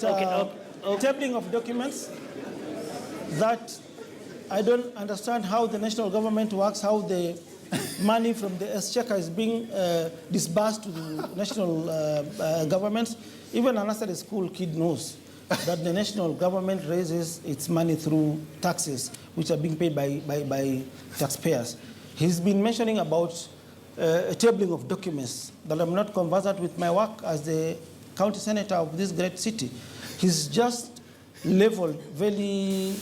tabling of documents that I don't understand how the national government works, how the money from the exchequer is being disbursed to the national governments. Even a nursery school kid knows that the national government raises its money through taxes, which are being paid by taxpayers. He's been mentioning about a tabling of documents, that I'm not conversant with my work as the county senator of this great city. He's just leveled very,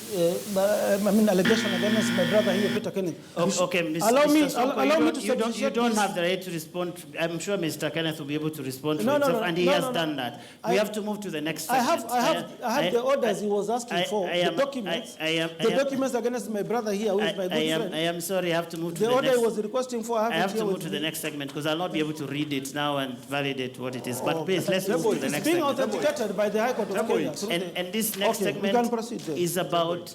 allegation against my brother here, Peter Kenneth. Okay, allow me to you don't have the right to respond. I'm sure Mr. Kenneth will be able to respond to himself, and he has done that. We have to move to the next segment. I have the orders he was asking for, the documents against my brother here, who is my good friend. I am sorry, I have to move to the the order next. he was requesting for, I have to move to the next segment because I'll not be able to read it now and validate what it is. But please, let's move to the next being segment. authenticated by the High Court of Kenya. And this next segment is about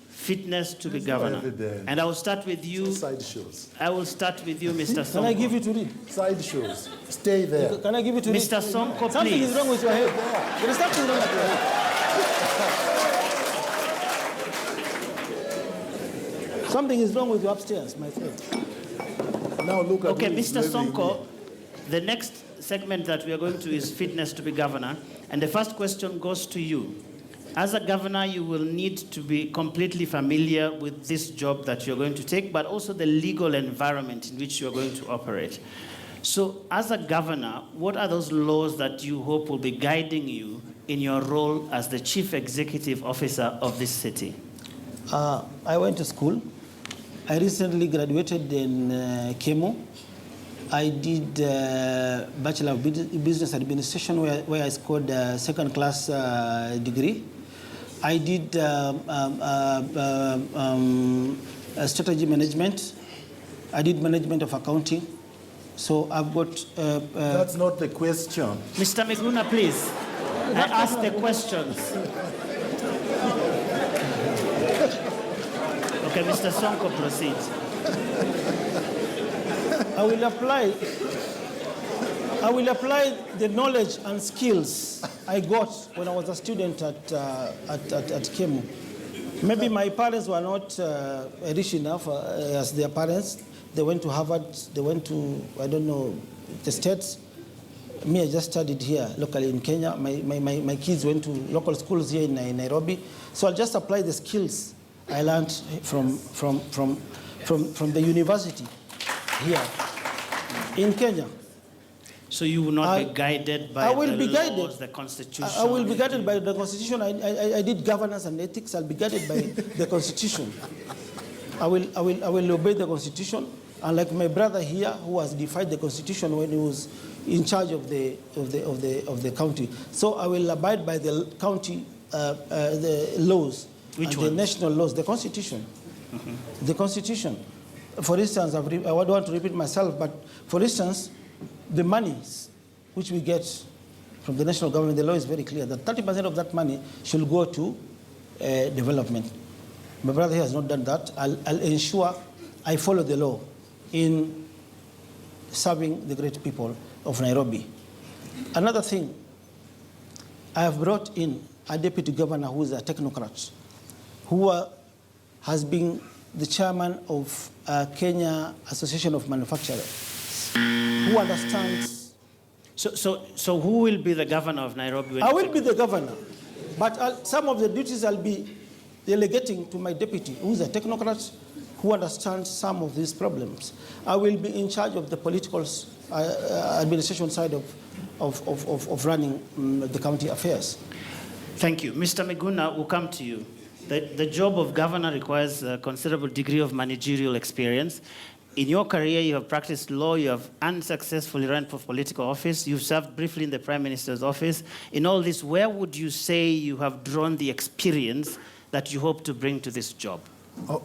fitness to be governor. And I will start with you. Side shows. I will start with you, Mr. Sonko. Can I give you to read? Side shows. Stay there. Can I give you to read? Mr. Sonko, please. Something is wrong with your head. There is something wrong with your head. Something is wrong with you upstairs, my friend. Now look at okay, Mr. Sonko, the next segment that we are going to is fitness to be governor. And the first question goes to you. As a governor, you will need to be completely familiar with this job that you're going to take, but also the legal environment in which you're going to operate. So as a governor, what are those laws that you hope will be guiding you in your role as the chief executive officer of this city? I went to school. I recently graduated in Kemo. I did Bachelor of Business Administration where I scored a second-class degree. I did strategy management. I did management of accounting. So I've got... That's not the question. Mr. Miguna, please. I asked the questions. Okay, Mr. Sonko, proceed. I will apply the knowledge and skills I got when I was a student at Kemu. Maybe my parents were not rich enough as their parents. They went to Harvard, they went to, I don't know, the States. Me, I just studied here locally in Kenya. My kids went to local schools here in Nairobi. So I'll just apply the skills I learned from the university here in Kenya. So you will not be guided by the Constitution? I will be guided by the Constitution. I did governance and ethics. I'll be guided by the Constitution. I will obey the Constitution. Unlike my brother here, who has defied the Constitution when he was in charge of the county. So I will abide by the county the laws, the national laws, the Constitution. Mm-hmm. The Constitution. For instance, I don't want to repeat myself, but for instance, the monies which we get from the national government, the law is very clear that 30% of that money should go to development. My brother here has not done that. I'll ensure I follow the law in serving the great people of Nairobi. Another thing, I have brought in a deputy governor who is a technocrat, who has been the chairman of Kenya Association of Manufacturers, who understands. So who will be the governor of Nairobi? I will be the governor, but some of the duties I'll be delegating to my deputy, who is a technocrat, who understands some of these problems. I will be in charge of the political administration side of running the county affairs. Thank you. Mr. Miguna, we'll come to you. The job of governor requires a considerable degree of managerial experience. In your career, you have practiced law, you have unsuccessfully run for political office, you've served briefly in the Prime Minister's office. In all this, where would you say you have drawn the experience that you hope to bring to this job?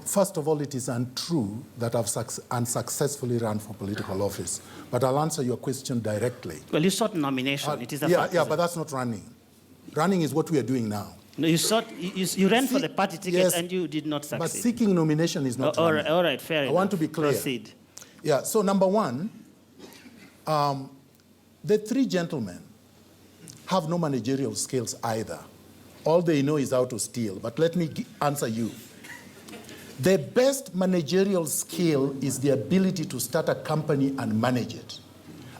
First of all, it is untrue that I've unsuccessfully run for political office. But I'll answer your question directly. Well, you sought nomination. It is a fact. Yeah, but that's not running. Running is what we are doing now. No, you ran for the party ticket, yes, and you did not succeed. But seeking nomination is not running. All right, fair enough. I want to be clear. Proceed. Yeah, so number one, the three gentlemen have no managerial skills either. All they know is how to steal. But let me answer you. The best managerial skill is the ability to start a company and manage it.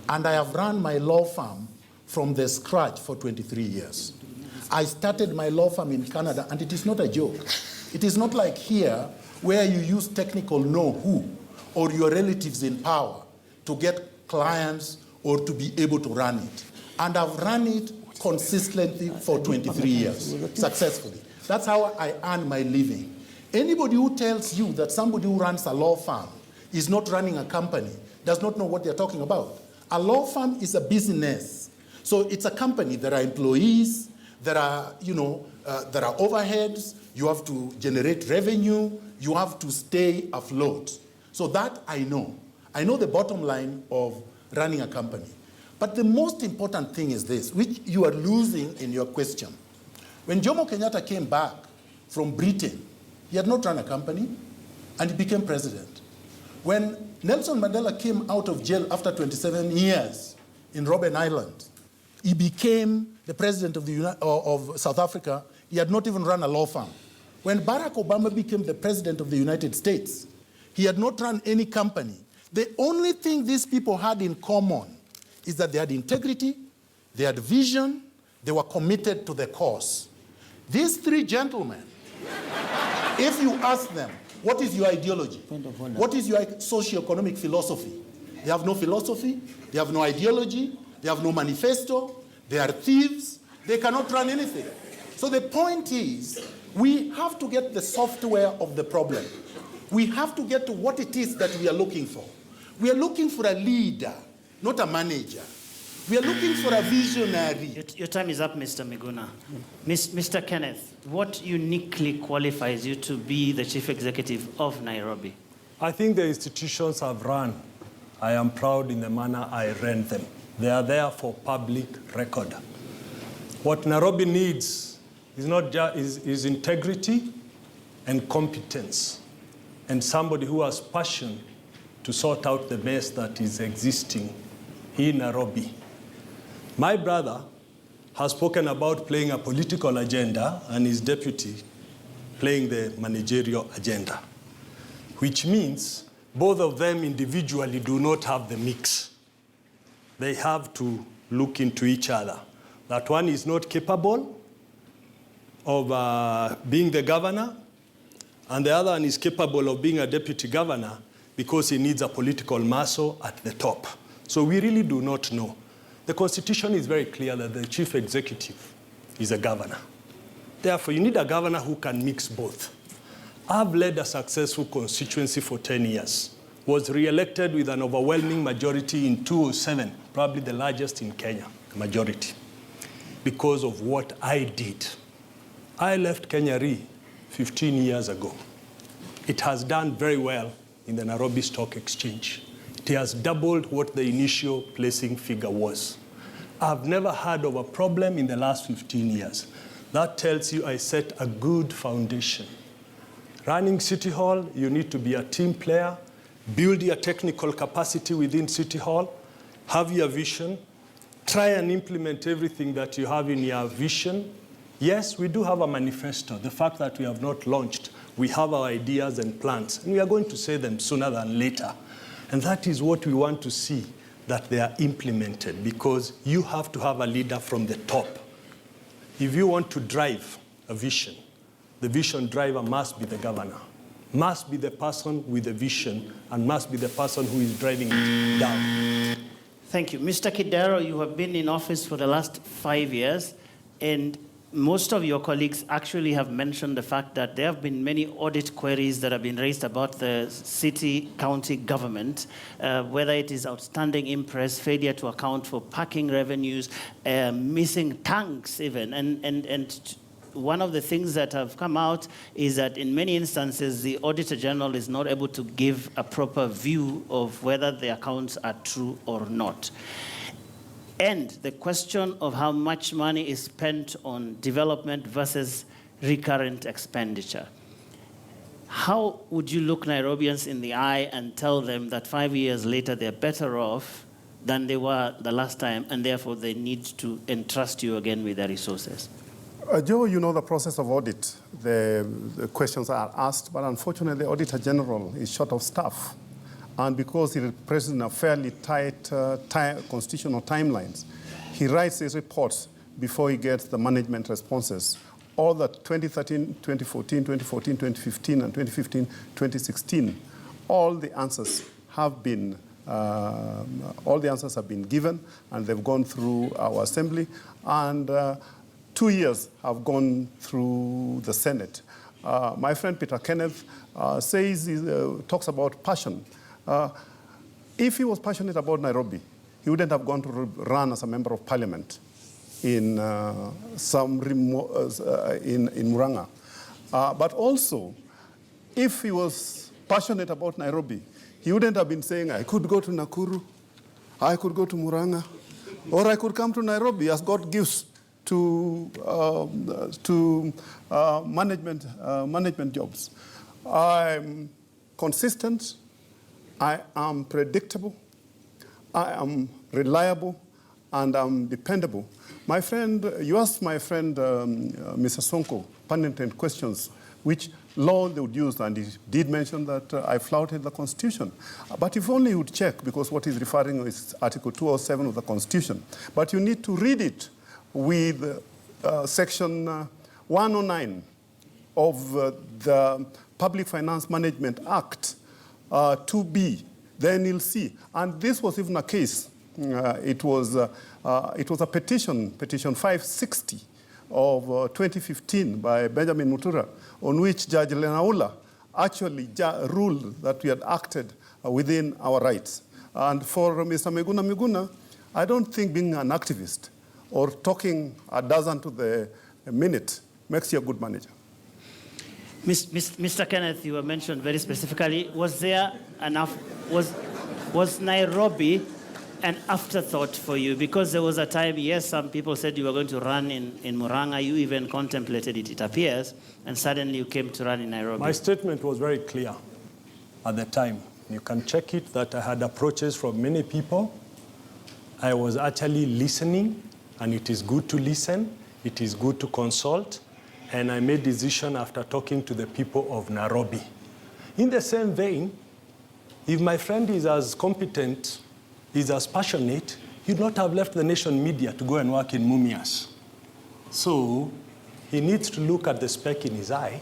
And I have run my law firm from the scratch for 23 years. I started my law firm in Canada, and it is not a joke. It is not like here, where you use technical know-who or your relatives in power to get clients or to be able to run it. And I've run it consistently for 23 years, successfully. That's how I earn my living. Anybody who tells you that somebody who runs a law firm is not running a company does not know what they're talking about. A law firm is a business. So it's a company. There are employees, there are, there are overheads, you have to generate revenue, you have to stay afloat. So that I know. I know the bottom line of running a company. But the most important thing is this, which you are losing in your question. When Jomo Kenyatta came back from Britain, he had not run a company, and he became president. When Nelson Mandela came out of jail after 27 years in Robben Island, he became the president of South Africa. He had not even run a law firm. When Barack Obama became the president of the United States, he had not run any company. The only thing these people had in common is that they had integrity, they had vision, they were committed to the cause. These three gentlemen, if you ask them, what is your ideology? What is your socio-economic philosophy? They have no philosophy, they have no ideology, they have no manifesto, they are thieves, they cannot run anything. So the point is, we have to get the software of the problem. We have to get to what it is that we are looking for. We are looking for a leader, not a manager. We are looking for a visionary. Your time is up, Mr. Miguna. Mr. Kenneth, what uniquely qualifies you to be the chief executive of Nairobi? I think the institutions I've run, I am proud in the manner I ran them. They are there for public record. What Nairobi needs is not just is integrity and competence, and somebody who has passion to sort out the mess that is existing in Nairobi. My brother has spoken about playing a political agenda and his deputy playing the managerial agenda, which means both of them individually do not have the mix. They have to look into each other. That one is not capable of being the governor, and the other one is capable of being a deputy governor because he needs a political muscle at the top. So we really do not know. The Constitution is very clear that the chief executive is a governor. Therefore, you need a governor who can mix both. I've led a successful constituency for 10 years, was re-elected with an overwhelming majority in 2007, probably the largest in Kenya, majority, because of what I did. I left Kenya Re 15 years ago. It has done very well in the Nairobi Stock Exchange. It has doubled what the initial placing figure was. I've never heard of a problem in the last 15 years. That tells you I set a good foundation. Running City Hall, you need to be a team player, build your technical capacity within City Hall, have your vision, try and implement everything that you have in your vision. Yes, we do have a manifesto. The fact that we have not launched, we have our ideas and plans, and we are going to say them sooner than later. And that is what we want to see, that they are implemented, because you have to have a leader from the top. If you want to drive a vision, the vision driver must be the governor, must be the person with the vision, and must be the person who is driving it down. Thank you. Mr. Kidero, you have been in office for the last 5 years, and most of your colleagues actually have mentioned the fact that there have been many audit queries that have been raised about the city, county government, whether it is outstanding impress, failure to account for parking revenues, missing tanks even. And one of the things that have come out is that in many instances, the Auditor General is not able to give a proper view of whether the accounts are true or not. And the question of how much money is spent on development versus recurrent expenditure. How would you look Nairobians in the eye and tell them that 5 years later they're better off than they were the last time, and therefore they need to entrust you again with their resources? Joe, you know the process of audit. The questions are asked, but unfortunately, the Auditor General is short of staff. And because he represents a fairly tight constitutional timelines, he writes his reports before he gets the management responses. All the 2013, 2014, 2014, 2015, and 2015, 2016, all the answers have been given, and they've gone through our assembly, and 2 years have gone through the Senate. My friend Peter Kenneth talks about passion. If he was passionate about Nairobi, he wouldn't have gone to run as a member of parliament in Murang'a. But also, if he was passionate about Nairobi, he wouldn't have been saying, I could go to Nakuru, I could go to Murang'a, or I could come to Nairobi as God gives to management jobs. I'm consistent, I am predictable, I am reliable, and I'm dependable. My friend, you asked my friend, Mr. Sonko, pertinent questions, which law they would use, and he did mention that I flouted the Constitution. But if only you would check, because what he's referring to is Article 207 of the Constitution. But you need to read it with Section 109 of the Public Finance Management Act 2B. Then you'll see. And this was even a case. It was a petition 560 of 2015 by Benjamin Mutura, on which Judge Lenaula actually ruled that we had acted within our rights. And for Mr. Miguna, I don't think being an activist or talking a dozen to the minute makes you a good manager. Mr. Kenneth, you were mentioned very specifically. Was there enough? Was Nairobi an afterthought for you? Because there was a time, yes, some people said you were going to run in Murang'a. You even contemplated it, it appears, and suddenly you came to run in Nairobi. My statement was very clear at the time. You can check it, that I had approaches from many people. I was actually listening, and it is good to listen. It is good to consult. And I made decision after talking to the people of Nairobi. In the same vein, if my friend is as competent, is as passionate, he'd not have left the nation media to go and work in Mumias. So he needs to look at the speck in his eye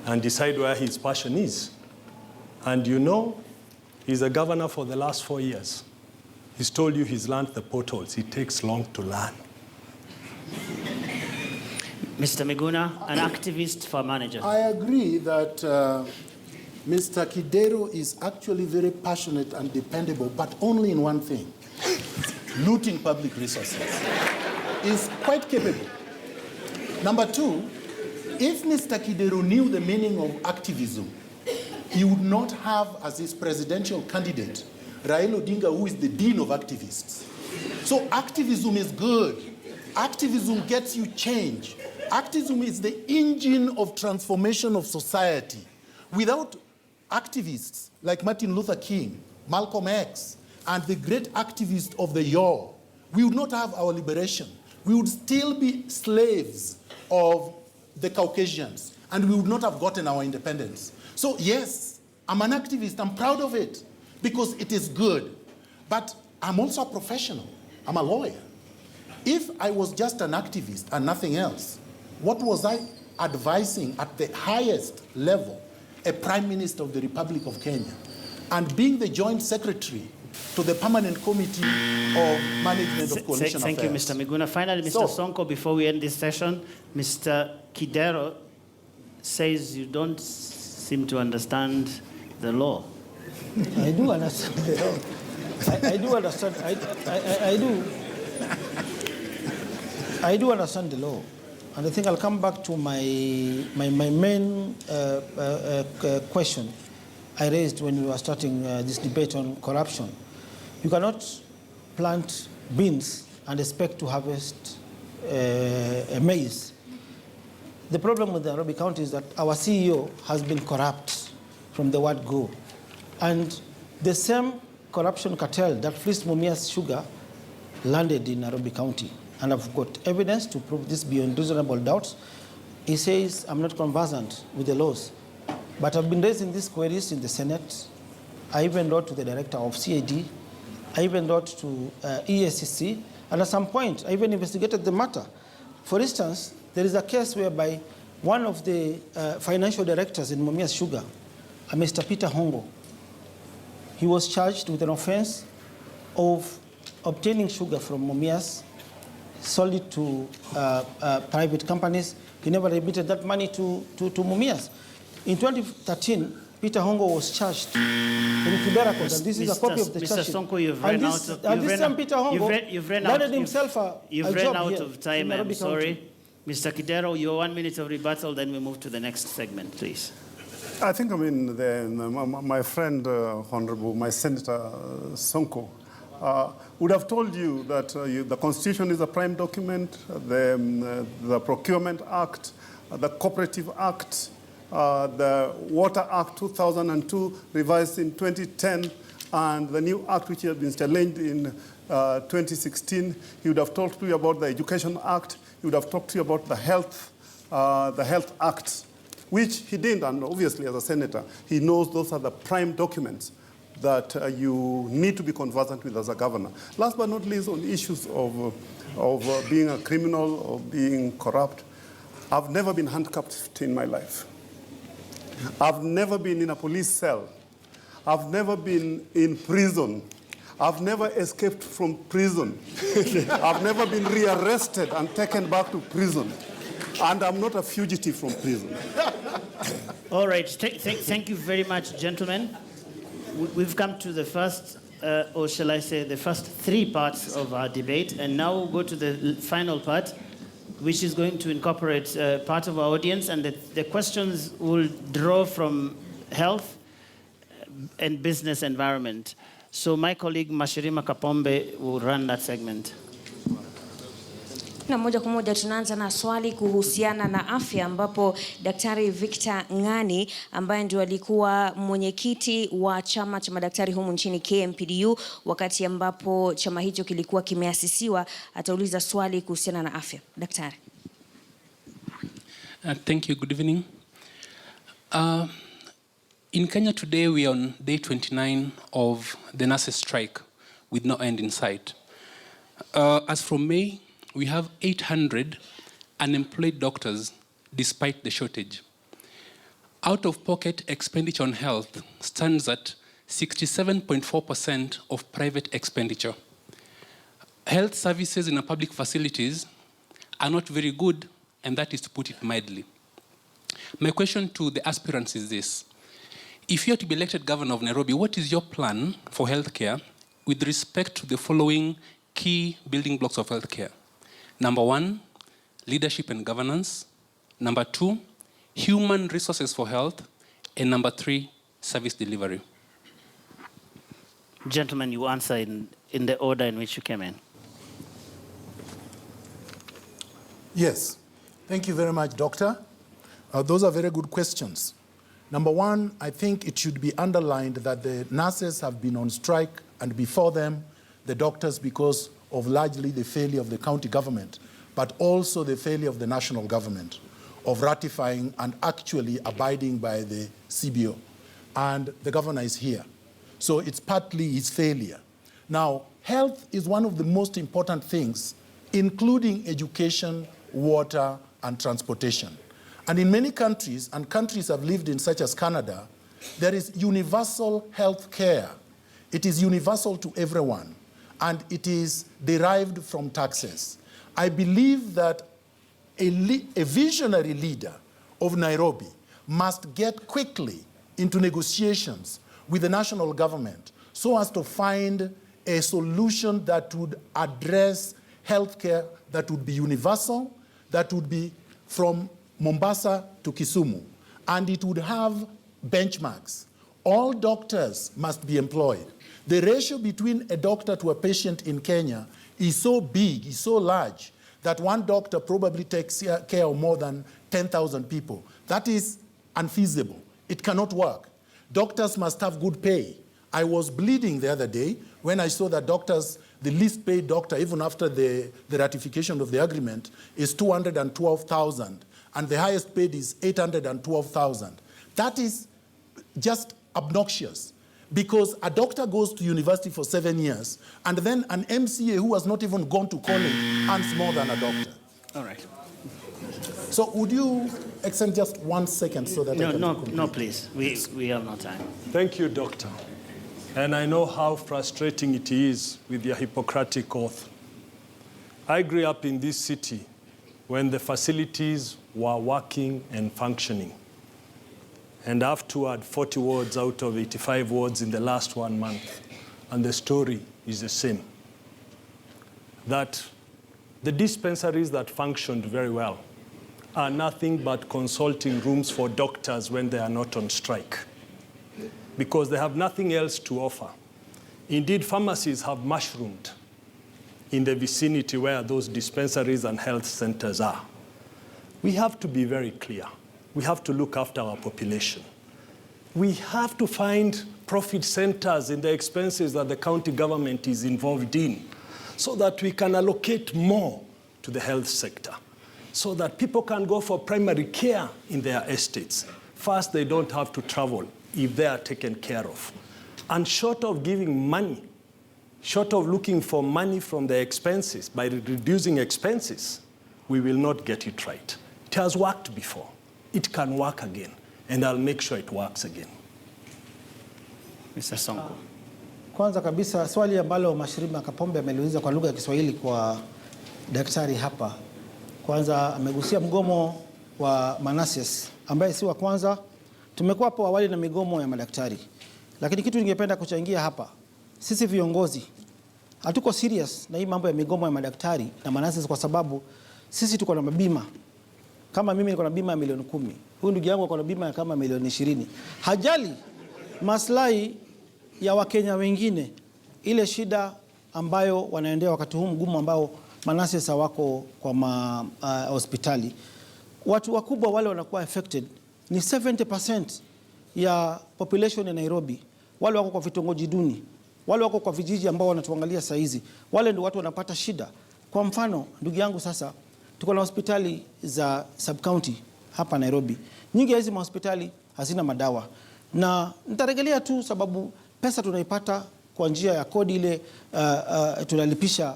and decide where his passion is. And you know, he's a governor for the last 4 years. He's told you he's learned the potholes. It takes long to learn. Mr. Miguna, an activist for manager. I agree that Mr. Kidero is actually very passionate and dependable, but only in one thing, looting public resources. Is quite capable. Number two, if Mr. Kidero knew the meaning of activism, he would not have as his presidential candidate Raila Odinga, who is the dean of activists. So activism is good. Activism gets you change. Activism is the engine of transformation of society. Without activists like Martin Luther King, Malcolm X, and the great activists of the yore, we would not have our liberation. We would still be slaves of the Caucasians, and we would not have gotten our independence. So yes, I'm an activist. I'm proud of it because it is good. But I'm also a professional. I'm a lawyer. If I was just an activist and nothing else, what was I advising at the highest level? A Prime Minister of the Republic of Kenya, and being the Joint Secretary to the Permanent Committee of Management of Coalition Thank Affairs. you, Mr. Miguna. Finally, Mr. Sonko, before we end this session, Mr. Kidero says you don't seem to understand the law. I do understand the law. I do understand. I do understand the law. And I think I'll come back to my main question I raised when we were starting this debate on corruption. You cannot plant beans and expect to harvest maize. The problem with the Nairobi County is that our CEO has been corrupt from the word go. And the same corruption cartel that fleeced Mumias Sugar landed in Nairobi County. And I've got evidence to prove this beyond reasonable doubt. He says, I'm not conversant with the laws. But I've been raising these queries in the Senate. I even wrote to the director of CID. I even wrote to EACC. And at some point, I even investigated the matter. For instance, there is a case whereby one of the financial directors in Mumias Sugar, Mr. Peter Hongo, he was charged with an offense of obtaining sugar from Mumias, sold it to private companies. He never remitted that money to Mumias. In 2013, Peter Hongo was charged in Kibera Court, and this is a copy of the charge sheet. Mr. Sonko, you've run out of time. This same Peter Hongo landed himself a You've job run out here of time, in Nairobi I'm sorry. County. Mr. Kidero, your 1 minute of rebuttal, then we move to the next segment, please. I think, my friend, Honorable, my Senator Sonko, would have told you that the Constitution is a prime document, the Procurement Act, the Cooperative Act, the Water Act 2002, revised in 2010, and the new act which has been challenged in 2016. He would have talked to you about the Education Act. He would have talked to you about the Health Act, which he didn't, and obviously as a senator, he knows those are the prime documents that you need to be conversant with as a governor. Last but not least, on issues of being a criminal or being corrupt, I've never been handcuffed in my life. I've never been in a police cell. I've never been in prison. I've never escaped from prison. I've never been rearrested and taken back to prison. And I'm not a fugitive from prison. All right, thank you very much, gentlemen. We've come to the first, or shall I say, the first three parts of our debate, and now we'll go to the final part, which is going to incorporate part of our audience, and the questions will draw from health and business environment. So my colleague Mashirima Kapombe will run that segment. Na moja kwa moja tunaanza na swali kuhusiana na afya, ambapo Daktari Victor Ng'ani ambaye ndio alikuwa mwenyekiti wa chama cha madaktari humu nchini KMPDU wakati ambapo chama hicho kilikuwa kimeasisiwa, atauliza swali kuhusiana na afya. Daktari. Thank you. Good evening. In Kenya today, we are on day 29 of the nurses' strike with no end in sight. As from May, we have 800 unemployed doctors despite the shortage. Out-of-pocket expenditure on health stands at 67.4% of private expenditure. Health services in our public facilities are not very good, and that is to put it mildly. My question to the aspirants is this. If you are to be elected governor of Nairobi, what is your plan for healthcare with respect to the following key building blocks of healthcare? Number one, leadership and governance. Number two, human resources for health. And number three, service delivery. Gentlemen, you answer in the order in which you came in. Yes. Thank you very much, Doctor. Those are very good questions. Number one, I think it should be underlined that the nurses have been on strike, and before them, the doctors, because of largely the failure of the county government, but also the failure of the national government of ratifying and actually abiding by the CBO. And the governor is here. So it's partly his failure. Now, health is one of the most important things, including education, water, and transportation. And in many countries, and countries I've lived in, such as Canada, there is universal health care. It is universal to everyone, and it is derived from taxes. I believe that a visionary leader of Nairobi must get quickly into negotiations with the national government so as to find a solution that would address healthcare that would be universal, that would be from Mombasa to Kisumu, and it would have benchmarks. All doctors must be employed. The ratio between a doctor to a patient in Kenya is so big, is so large, that one doctor probably takes care of more than 10,000 people. That is unfeasible. It cannot work. Doctors must have good pay, I was bleeding the other day when I saw that doctors, the least paid doctor, even after the ratification of the agreement, is 212,000, and the highest paid is 812,000. That is just obnoxious, because a doctor goes to university for 7 years, and then an MCA who has not even gone to college earns more than a doctor. All right. So would you extend just 1 second so that I can complete? No, please. We have no time. Thank you, Doctor. And I know how frustrating it is with your Hippocratic oath. I grew up in this city when the facilities were working and functioning. And I've toured 40 wards out of 85 wards in the last 1 month. And the story is the same. That the dispensaries that functioned very well are nothing but consulting rooms for doctors when they are not on strike, because they have nothing else to offer. Indeed, pharmacies have mushroomed in the vicinity where those dispensaries and health centers are. We have to be very clear. We have to look after our population. We have to find profit centers in the expenses that the county government is involved in, so that we can allocate more to the health sector, so that people can go for primary care in their estates. First, they don't have to travel if they are taken care of. And short of giving money, short of looking for money from the expenses, by reducing expenses, we will not get it right. It has worked before. It can work again, and I'll make sure it works again. Mr. Sonko. Kwanza kabisa swali ambalo Mashirima Kapombe ameliuliza kwa lugha ya Kiswahili kwa daktari hapa. Kwanza amegusia mgomo wa Manasseh ambaye si wa kwanza. Tumekuwa hapo awali na migomo ya madaktari. Lakini kitu ningependa kuchangia hapa, sisi viongozi hatuko serious na hii mambo ya migomo ya madaktari na Manasseh, kwa sababu sisi tuko na mabima. Kama mimi niko na bima ya milioni 10. Huyu ndugu yangu ako na bima ya kama milioni 20. Hajali maslahi ya Wakenya wengine, ile shida ambayo wanaendea wakati huu mgumu ambao Manasseh wako kwa hospitali. Watu wakubwa wale wanakuwa affected ni 70% ya population ya Nairobi. Wale wako kwa vitongoji duni, wale wako kwa vijiji ambao wanatuangalia saa hizi, wale ndio watu wanapata shida. Kwa mfano, ndugu yangu, sasa tuko na hospitali za sub county hapa Nairobi. Nyingi ya hizi hospitali hazina madawa. Na nitarejelea tu sababu pesa tunaipata kwa njia ya kodi ile tunalipisha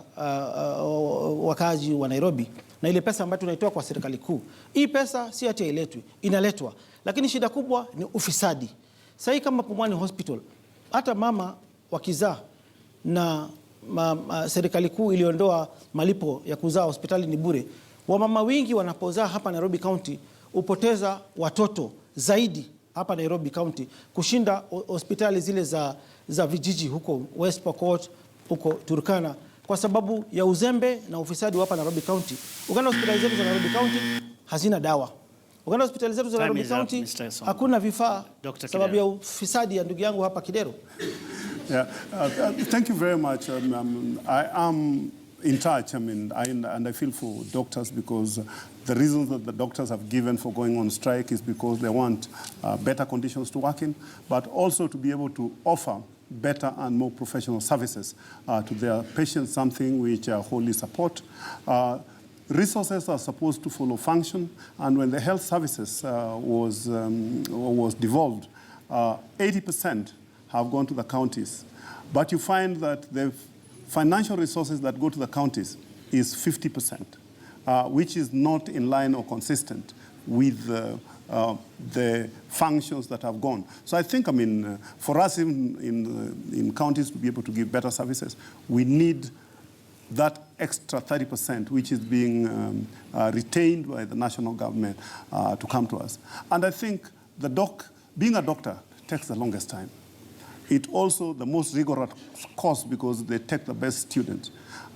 wakazi wa Nairobi, na ile pesa ambayo tunaitoa kwa serikali kuu. Hii pesa si ati hailetwi, inaletwa. Lakini shida kubwa ni ufisadi. Sasa kama Pumwani Hospital, hata mama wakizaa na serikali kuu iliondoa malipo ya kuzaa hospitali ni bure. Wamama wengi wanapozaa hapa Nairobi County upoteza watoto zaidi hapa Nairobi County kushinda hospitali zile za vijiji huko West Pokot, huko Turkana, kwa sababu ya uzembe na ufisadi hapa Nairobi County. Ukienda hospitali zetu za Nairobi County hazina dawa. Ukienda hospitali zetu za Nairobi County hakuna vifaa sababu ya ufisadi ya ndugu yangu hapa Kidero. Yeah, thank you very much. I am in touch, and I feel for doctors, because the reasons that the doctors have given for going on strike is because they want better conditions to work in, but also to be able to offer better and more professional services to their patients, something which I wholly support. Resources are supposed to follow function, and when the health services was devolved, 80% have gone to the counties. But you find that the financial resources that go to the counties is 50%, which is not in line or consistent with the functions that have gone. So I think, for us in counties to be able to give better services, we need that extra 30%, which is being retained by the national government to come to us. And I think being a doctor takes the longest time. It also the most rigorous course, because they take the best students.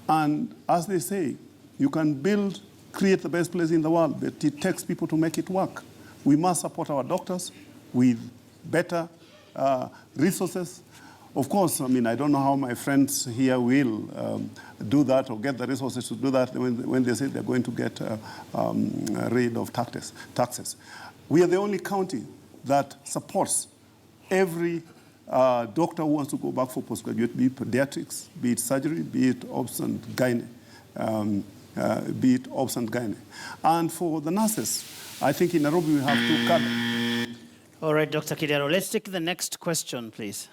And as they say, you can create the best place in the world, but it takes people to make it work. We must support our doctors with better resources. Of course, I don't know how my friends here will do that or get the resources to do that when they say they're going to get rid of taxes. We are the only county that supports every doctor who wants to go back for postgraduate, be it pediatrics, be it surgery, be it obs and gynae, And for the nurses, I think in Nairobi we have two cadres. All right, Dr. Kidero, let's take the next question, please.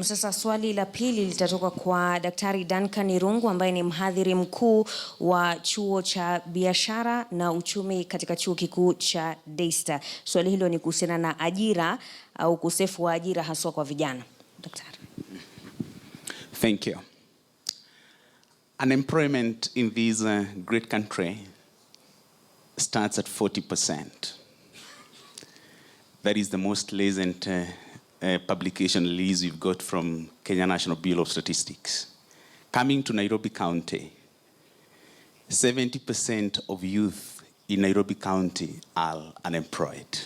Sasa swali la pili litatoka kwa Daktari Duncan Irungu ambaye ni mhadhiri mkuu wa chuo cha biashara na uchumi katika chuo kikuu cha Daystar. Swali hilo ni kuhusiana na ajira au ukosefu wa ajira haswa kwa vijana. Daktari. Thank you. Unemployment in this great country starts at 40%. That is the most recent publication release we've got from Kenya National Bureau of Statistics. Coming to Nairobi County, 70% of youth in Nairobi County are unemployed.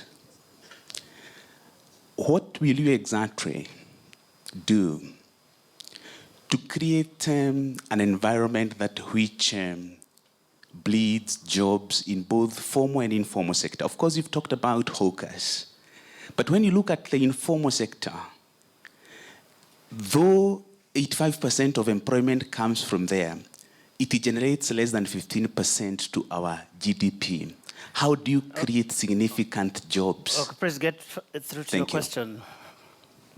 What will you exactly do to create an environment that which bleeds jobs in both formal and informal sector? Of course, you've talked about hawkers. But when you look at the informal sector, though 85% of employment comes from there, it generates less than 15% to our GDP. How do you create significant jobs? Okay, please get through to your question.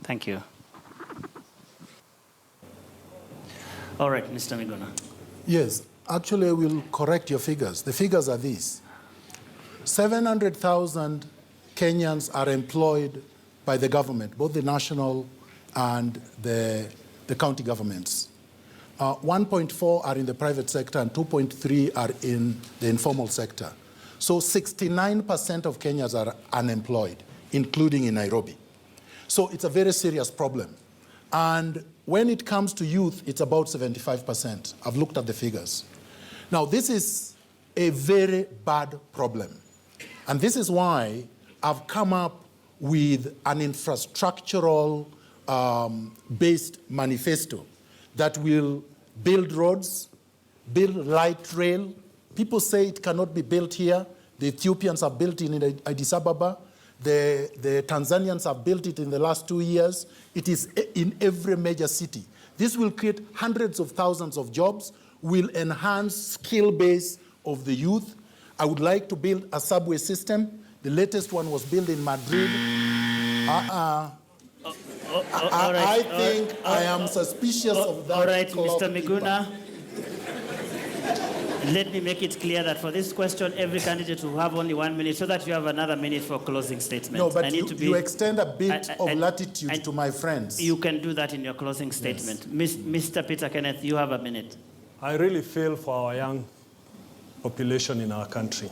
Thank you. All right, Mr. Miguna. Yes, actually I will correct your figures. The figures are these. 700,000 Kenyans are employed by the government, both the national and the county governments. 1.4 are in the private sector and 2.3 are in the informal sector. So 69% of Kenyans are unemployed, including in Nairobi. So it's a very serious problem. And when it comes to youth, it's about 75%. I've looked at the figures. Now, this is a very bad problem. And this is why I've come up with an infrastructural based manifesto that will build roads, build light rail. People say it cannot be built here. The Ethiopians have built it in Addis Ababa. The Tanzanians have built it in the last 2 years. It is in every major city. This will create hundreds of thousands of jobs, will enhance skill base of the youth. I would like to build a subway system. The latest one was built in Madrid. I think I am suspicious of that. All right, Mr. Miguna. Let me make it clear that for this question, every candidate will have only 1 minute so that you have another minute for closing statement. No, but you extend a bit of latitude to my friends. You can do that in your closing statement. Yes. Mr. Peter Kenneth, you have a minute. I really feel for our young population in our country.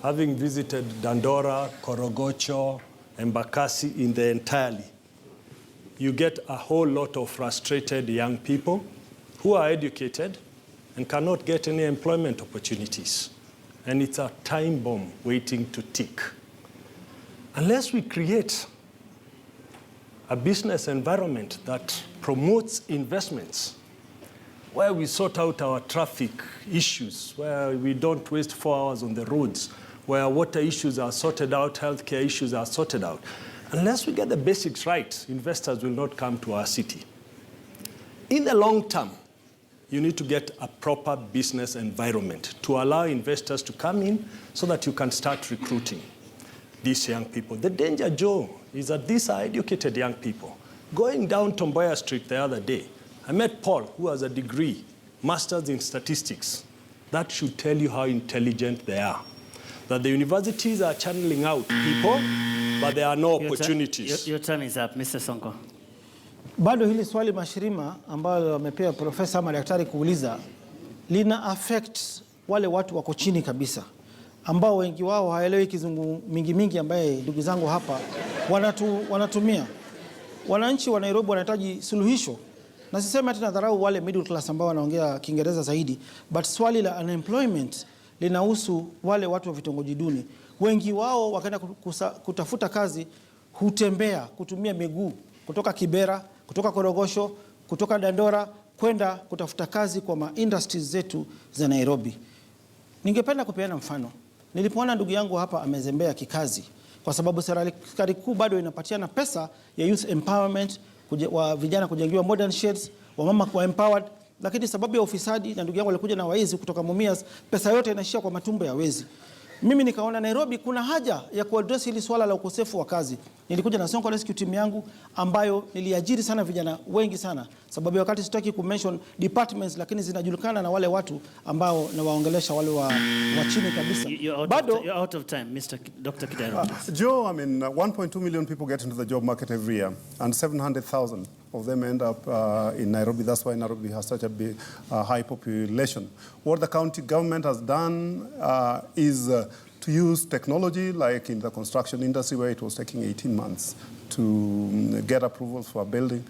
Having visited Dandora, Korogocho, Embakasi in the entirely, you get a whole lot of frustrated young people who are educated and cannot get any employment opportunities. And it's a time bomb waiting to tick. Unless we create a business environment that promotes investments, where we sort out our traffic issues, where we don't waste 4 hours on the roads, where water issues are sorted out, healthcare issues are sorted out. Unless we get the basics right, investors will not come to our city. In the long term, you need to get a proper business environment to allow investors to come in so that you can start recruiting these young people. The danger, Joe, is that these are educated young people. Going down Tomboya Street the other day, I met Paul, who has a degree, master's in statistics. That should tell you how intelligent they are. That the universities are channeling out people, but there are no opportunities. Your time is up, Mr. Sonko. Bado hili swali Mashirima ambalo amepewa profesa ama daktari kuuliza lina affect wale watu wako chini kabisa ambao wengi wao haelewi kizungu mingi ambaye ndugu zangu hapa wanatumia. Wananchi wa Nairobi wanahitaji suluhisho. Na sisemi tena dharau wale middle class ambao wanaongea Kiingereza zaidi, but swali la unemployment linahusu wale watu wa vitongoji duni. Wengi wao wakaenda kutafuta kazi hutembea kutumia miguu kutoka Kibera, kutoka Korogosho, kutoka Dandora kwenda kutafuta kazi kwa industries zetu za Nairobi. Ningependa kupeana mfano. Nilipoona ndugu yangu hapa amezembea kikazi kwa sababu serikali kuu bado inapatiana pesa ya youth empowerment, wa vijana kujengiwa modern sheds, wamama kuwa empowered, lakini sababu ya ufisadi, na ndugu yangu alikuja na waizi kutoka Mumias, pesa yote inaishia kwa matumbo ya wezi. Mimi nikaona Nairobi kuna haja ya kuaddress hili swala la ukosefu wa kazi. Nilikuja na Sonko Rescue team yangu ambayo niliajiri sana vijana wengi sana. Sababu wakati sitaki kumention departments, lakini zinajulikana na wale watu ambao nawaongelesha wale wa chini kabisa. You're out of time, Dr. Kidero. Joe, I mean, 1.2 million people get into the job market every year, and 700,000 of them end up in Nairobi. That's why Nairobi has such a big, high population. What the county government has done is to use technology, like in the construction industry, where it was taking 18 months to get approvals for a building.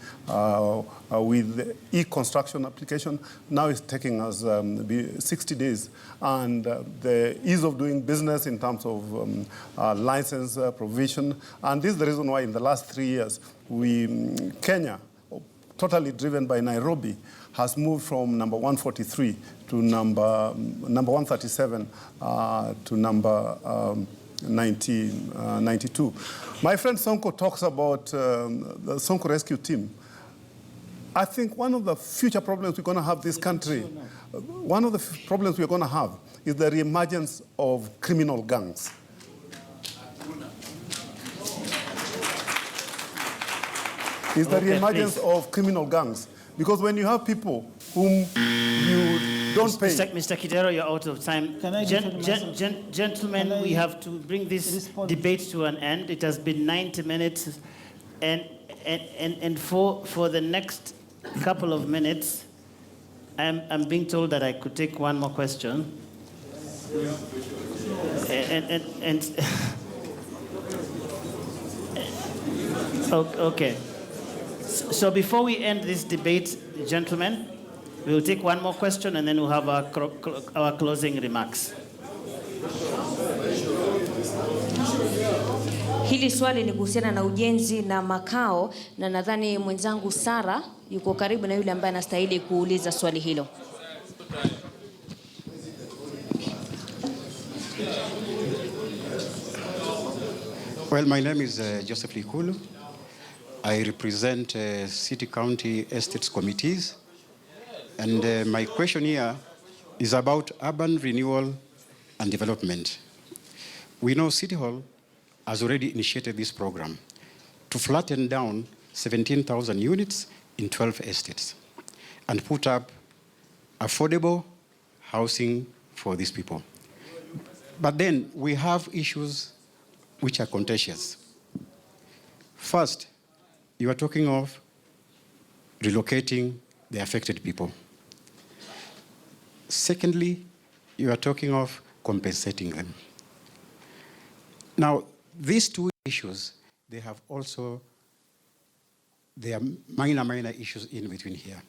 With the e-construction application, now it's taking us 60 days. And the ease of doing business in terms of license provision. And this is the reason why in the last 3 years, Kenya, totally driven by Nairobi, has moved from number 143 to number 137 to number 92. My friend Sonko talks about the Sonko Rescue Team. I think one of the future problems we're going to have this country, one of the problems we're going to have is the reemergence of criminal gangs. Is the reemergence of criminal gangs. Because when you have people whom you don't pay... Mr. Kidero, you're out of time. Can I Gentlemen, we have to bring this debate to an end. It has been 90 minutes. And for the next couple of minutes, I'm being told that I could take one more question. Okay. So before we end this debate, gentlemen, we will take one more question and then we'll have our closing remarks. Hili swali ni kuhusiana na ujenzi na makao, na nadhani mwenzangu Sara yuko karibu na yule ambaye anastahili kuuliza swali hilo. Well, my name is Joseph Likulu. I represent City County Estates Committees. And my question here is about urban renewal and development. We know City Hall has already initiated this program to flatten down 17,000 units in 12 estates and put up affordable housing for these people. But then we have issues which are contentious. First, you are talking of relocating the affected people. Secondly, you are talking of compensating them. Now, these two issues, they have also, they are minor issues in between here.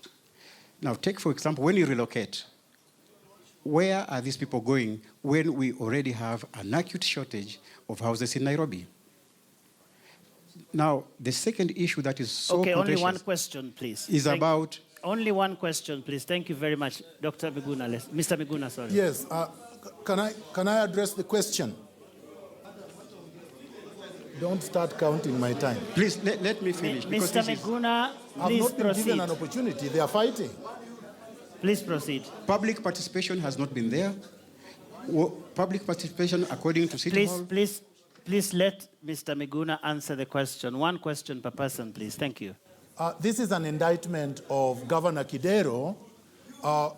Now, take, for example, when you relocate, where are these people going when we already have an acute shortage of houses in Nairobi? Now, the second issue that is so okay, contentious... only one question, please. ...about... Only one question, please. Thank you very much. Dr. Miguna, Mr. Miguna, sorry. Yes, can I address the question? Don't start counting my time. Please, let me finish. Mr. Miguna, please I've not been given an proceed. opportunity. They are fighting. Please proceed. Public participation has not been there. Public participation, according to City Hall... Please let Mr. Miguna answer the question. One question per person, please. Thank you. This is an indictment of Governor Kidero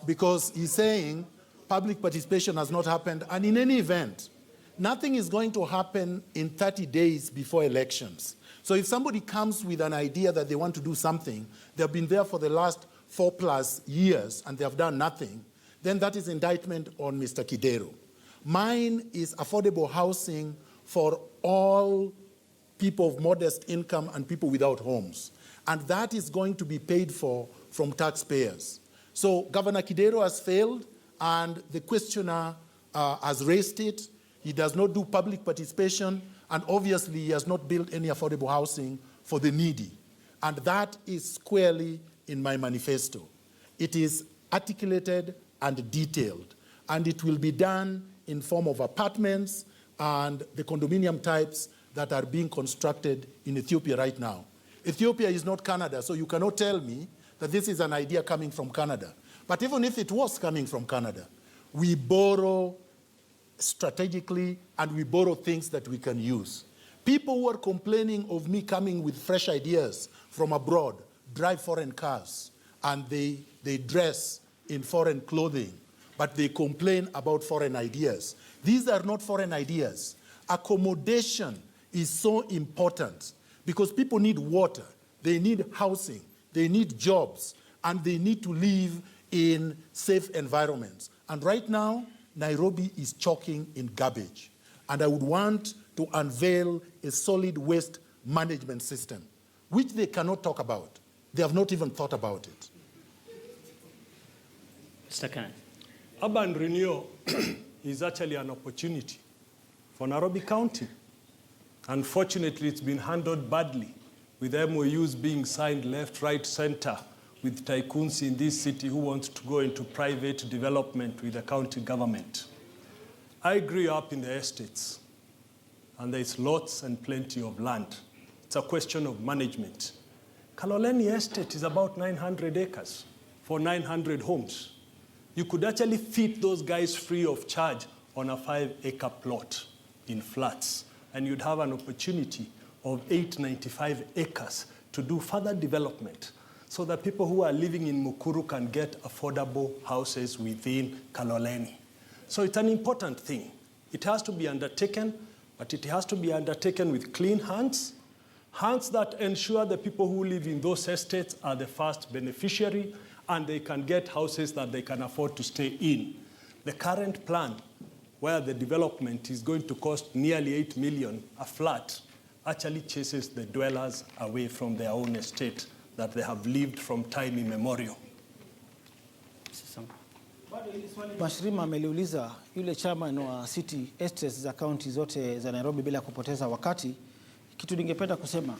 because he's saying public participation has not happened, and in any event, nothing is going to happen in 30 days before elections. So if somebody comes with an idea that they want to do something, they've been there for the last 4+ years and they have done nothing, then that is indictment on Mr. Kidero. Mine is affordable housing for all people of modest income and people without homes. And that is going to be paid for from taxpayers. So Governor Kidero has failed, and the questioner has raised it. He does not do public participation, and obviously he has not built any affordable housing for the needy. And that is squarely in my manifesto. It is articulated and detailed, and it will be done in form of apartments and the condominium types that are being constructed in Ethiopia right now. Ethiopia is not Canada, so you cannot tell me that this is an idea coming from Canada. But even if it was coming from Canada, we borrow strategically and we borrow things that we can use. People who are complaining of me coming with fresh ideas from abroad drive foreign cars and they dress in foreign clothing, but they complain about foreign ideas. These are not foreign ideas. Accommodation is so important because people need water, they need housing, they need jobs, and they need to live in safe environments. And right now, Nairobi is choking in garbage. And I would want to unveil a solid waste management system, which they cannot talk about. They have not even thought about it. Mr. Kenneth. Urban renewal is actually an opportunity for Nairobi County. Unfortunately, it's been handled badly, with MOUs being signed left, right, center, with tycoons in this city who want to go into private development with the county government. I grew up in the estates, and there's lots and plenty of land. It's a question of management. Kaloleni Estate is about 900 acres for 900 homes. You could actually feed those guys free of charge on a 5-acre plot in flats, and you'd have an opportunity of 895 acres to do further development so that people who are living in Mukuru can get affordable houses within Kaloleni. So it's an important thing. It has to be undertaken, but it has to be undertaken with clean hands, hands that ensure the people who live in those estates are the first beneficiary and they can get houses that they can afford to stay in. The current plan, where the development is going to cost nearly 8 million a flat, actually chases the dwellers away from their own estate that they have lived from time immemorial. Mashirima ameliuliza yule chairman wa city estates za county zote za Nairobi bila kupoteza wakati. Kitu ningependa kusema,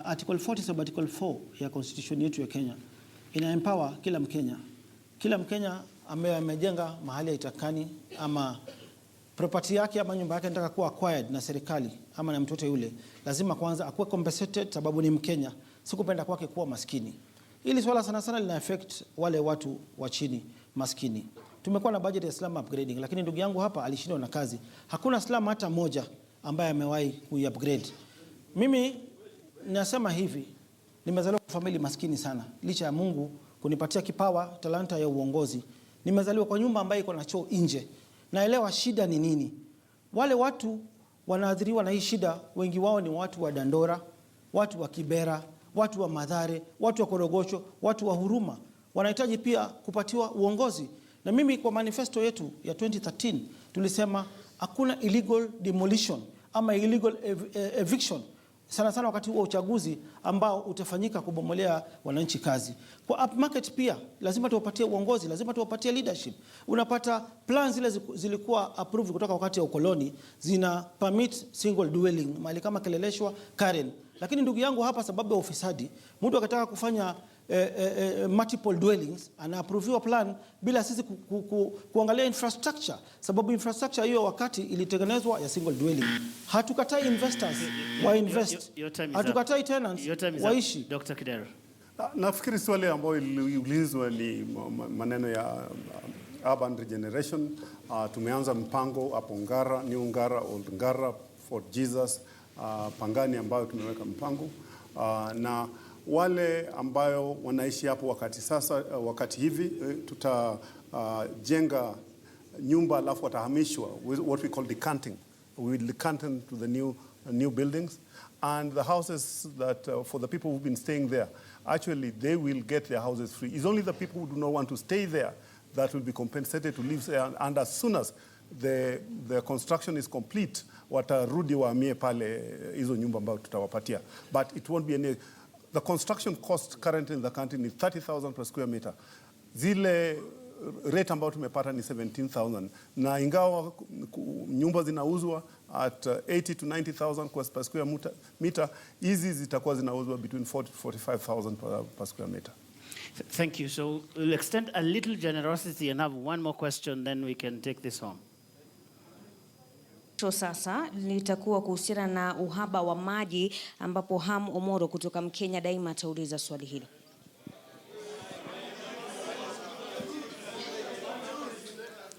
article 40 sub article 4 ya constitution yetu ya Kenya ina empower kila Mkenya. Kila Mkenya ambaye amejenga mahali itakani ama property yake ama nyumba yake inataka kuwa acquired na serikali ama na mtoto yule, lazima kwanza akuwe compensated sababu ni Mkenya, si kupenda kwake kuwa maskini. Hili swala sana sana lina affect wale watu wa chini maskini. Tumekuwa na budget ya slum upgrading, lakini ndugu yangu hapa alishindwa na kazi. Hakuna slum hata moja ambaye amewahi kuiupgrade. Mimi nasema hivi, nimezaliwa kwa familia maskini sana. Licha ya Mungu kunipatia kipawa, talanta ya uongozi. Nimezaliwa kwa nyumba ambayo iko na choo nje. Naelewa shida ni nini. Wale watu wanaadhiriwa na hii shida, wengi wao ni watu wa Dandora, watu wa Kibera, watu wa Mathare, watu wa Korogocho, watu wa Huruma. Wanahitaji pia kupatiwa uongozi. Na mimi kwa manifesto yetu ya 2013 tulisema hakuna illegal demolition ama illegal eviction, sana sana wakati wa uchaguzi ambao utafanyika kubomolea wananchi kazi. Kwa upmarket pia lazima tuwapatie uongozi, lazima tuwapatie leadership. Unapata plans zile zilikuwa approved kutoka wakati ya ukoloni zina permit single dwelling mali kama Keleleshwa, Karen. Lakini ndugu yangu hapa sababu ya ufisadi, mtu akataka kufanya multiple dwellings anaapproviwa plan bila sisi kuangalia infrastructure, sababu infrastructure hiyo wakati ilitengenezwa ya single dwelling. Hatukatai investors wa invest, hatukatai tenants waishi. Dr. Kidero. Nafikiri swali ambayo iliulizwa ni maneno ya urban regeneration. Tumeanza mpango hapo Ngara, New Ngara, Old Ngara, Fort Jesus, Pangani ambayo tumeweka mpango na wale ambayo wanaishi hapo wakati hivi tutajenga nyumba alafu watahamishwa, what we call decanting. We will decant to the new buildings, and the houses that for the people who've been staying there, actually they will get their houses free. It's only the people who do not want to stay there that will be compensated to live there, and as soon as the construction is complete, watarudi wahamie pale hizo nyumba ambayo tutawapatia. But it won't be any. The construction cost currently in the country is 30,000 per square meter. Zile rate ambayo tumepata ni 17,000. Na ingawa nyumba zinauzwa at 80 to 90,000 per square meter, hizi zitakuwa zinauzwa between 40 to 45,000 per square meter. Thank you. So we'll extend a little generosity and have one more question, then we can take this home. Sasa litakuwa kuhusiana na uhaba wa maji ambapo Ham Omoro kutoka Mkenya Daima atauliza swali hilo.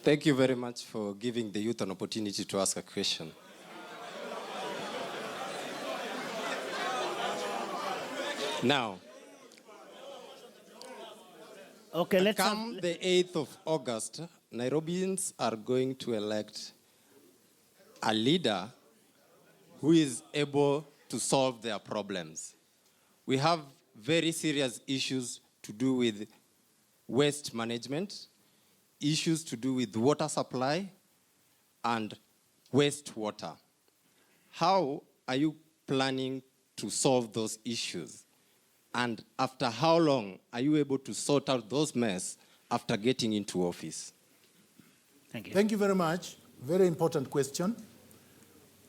Thank you very much for giving the youth an opportunity to ask a question. Now, Okay, come the 8th of August, Nairobians are going to elect a leader who is able to solve their problems. We have very serious issues to do with waste management, issues to do with water supply and wastewater. How are you planning to solve those issues? And after how long are you able to sort out those mess after getting into office? Thank you. Thank you very much. Very important question.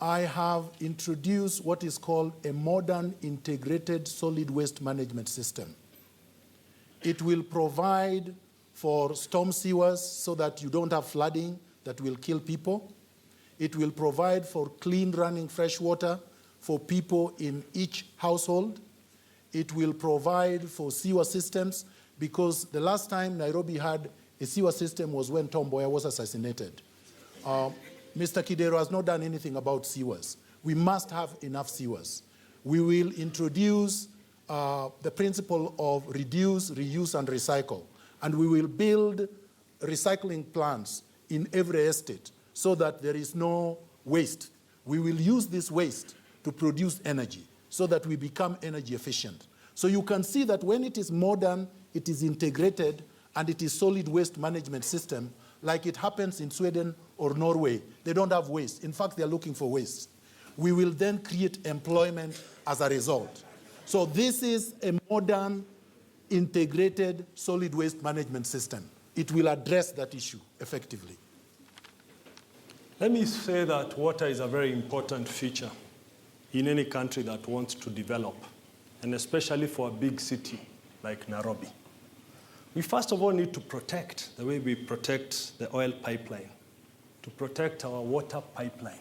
I have introduced what is called a modern integrated solid waste management system. It will provide for storm sewers so that you don't have flooding that will kill people. It will provide for clean running fresh water for people in each household. It will provide for sewer systems, because the last time Nairobi had a sewer system was when Tom Mboya was assassinated. Mr. Kidero has not done anything about sewers. We must have enough sewers. We will introduce the principle of reduce, reuse, and recycle. And we will build recycling plants in every estate so that there is no waste. We will use this waste to produce energy so that we become energy efficient. So you can see that when it is modern, it is integrated, and it is solid waste management system, like it happens in Sweden or Norway. They don't have waste. In fact, they're looking for waste. We will then create employment as a result. So this is a modern, integrated solid waste management system. It will address that issue effectively. Let me say that water is a very important feature in any country that wants to develop, and especially for a big city like Nairobi. We first of all need to protect the way we protect the oil pipeline, to protect our water pipeline,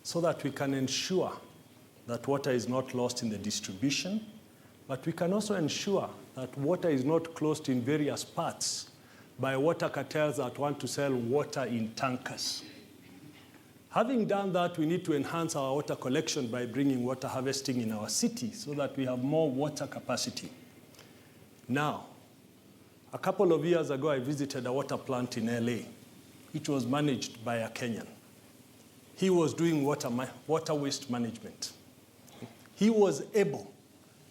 so that we can ensure that water is not lost in the distribution, but we can also ensure that water is not closed in various parts by water cartels that want to sell water in tankers. Having done that, we need to enhance our water collection by bringing water harvesting in our city so that we have more water capacity. Now, a couple of years ago, I visited a water plant in LA, which was managed by a Kenyan. He was doing water waste management. He was able